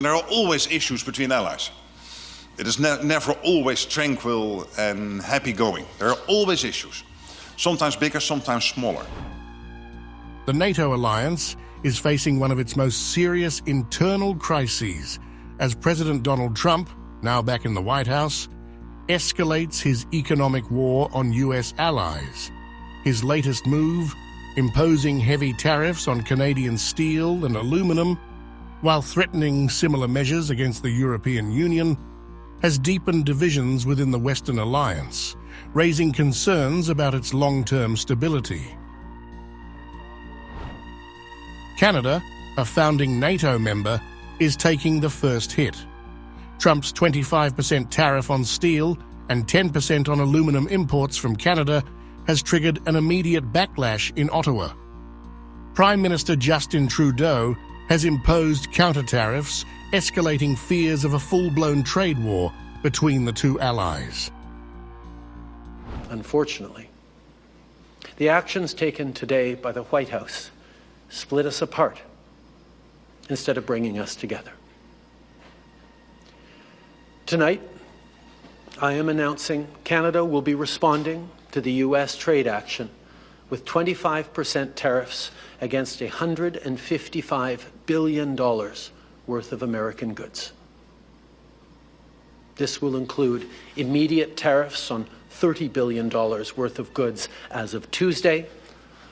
There are always issues between allies. It is never always tranquil and happy-going. There are always issues, sometimes bigger, sometimes smaller. The NATO alliance is facing one of its most serious internal crises as President Donald Trump, now back in the White House, escalates his economic war on US allies. His latest move, imposing heavy tariffs on Canadian steel and aluminum, while threatening similar measures against the European Union, has deepened divisions within the Western alliance, raising concerns about its long-term stability. Canada, a founding NATO member, is taking the first hit. Trump's 25% tariff on steel and 10% on aluminum imports from Canada has triggered an immediate backlash in Ottawa. Prime Minister Justin Trudeau has imposed counter-tariffs, escalating fears of a full-blown trade war between the two allies. Unfortunately, the actions taken today by the White House split us apart instead of bringing us together. Tonight, I am announcing Canada will be responding to the U.S. trade action with 25% tariffs against $155 billion worth of American goods. This will include immediate tariffs on $30 billion worth of goods as of Tuesday,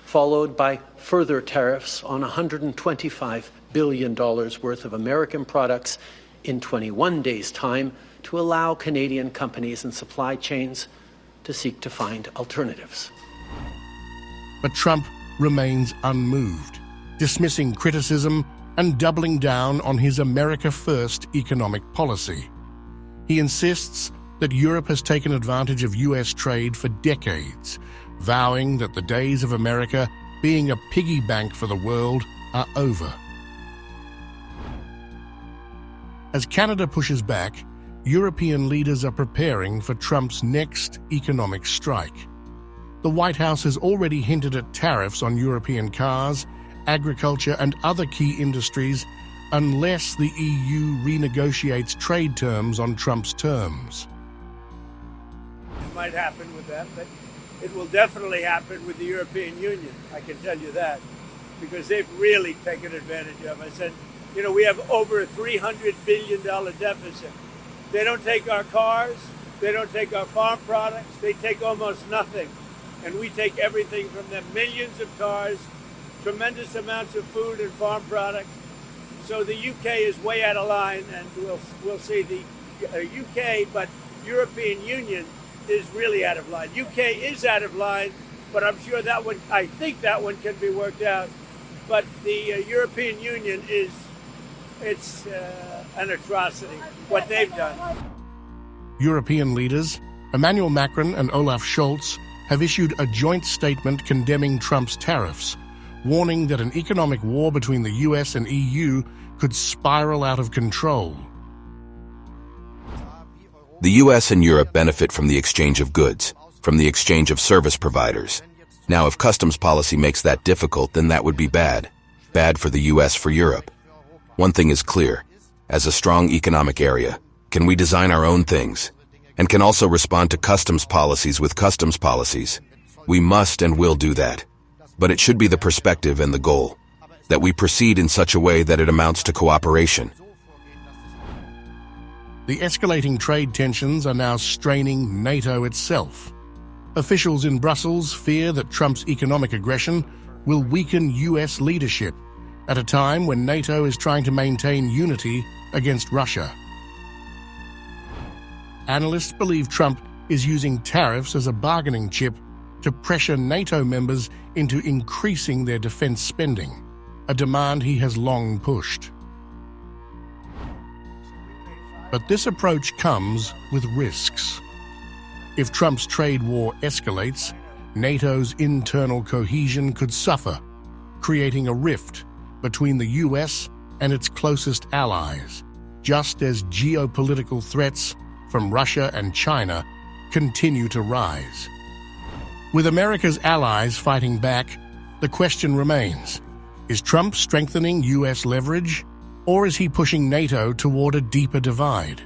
followed by further tariffs on $125 billion worth of American products in 21 days' time to allow Canadian companies and supply chains to seek to find alternatives. But Trump remains unmoved, dismissing criticism and doubling down on his America First economic policy. He insists that Europe has taken advantage of US trade for decades, vowing that the days of America being a piggy bank for the world are over. As Canada pushes back, European leaders are preparing for Trump's next economic strike. The White House has already hinted at tariffs on European cars, agriculture, and other key industries unless the EU renegotiates trade terms on Trump's terms. It might happen with them, but it will definitely happen with the European Union, I can tell you that, because they've really taken advantage of us. And, you know, we have over a $300 billion deficit. They don't take our cars, they don't take our farm products, they take almost nothing. And we take everything from them, millions of cars, tremendous amounts of food and farm products. So the UK is way out of line, and we'll see the UK, but European Union is really out of line. UK is out of line, but I'm sure that one, I think that one can be worked out. But the European Union it's an atrocity, what they've done. European leaders, Emmanuel Macron and Olaf Scholz, have issued a joint statement condemning Trump's tariffs, warning that an economic war between the US and EU could spiral out of control. The US and Europe benefit from the exchange of goods, from the exchange of service providers. Now, if customs policy makes that difficult, then that would be bad. Bad for the US, for Europe. One thing is clear. As a strong economic area, can we design our own things? And can also respond to customs policies with customs policies? We must and will do that. But it should be the perspective and the goal, that we proceed in such a way that it amounts to cooperation. The escalating trade tensions are now straining NATO itself. Officials in Brussels fear that Trump's economic aggression will weaken US leadership at a time when NATO is trying to maintain unity against Russia. Analysts believe Trump is using tariffs as a bargaining chip to pressure NATO members into increasing their defense spending, a demand he has long pushed. But this approach comes with risks. If Trump's trade war escalates, NATO's internal cohesion could suffer, creating a rift between the US and its closest allies, just as geopolitical threats from Russia and China continue to rise. With America's allies fighting back, the question remains, is Trump strengthening US leverage? Or is he pushing NATO toward a deeper divide?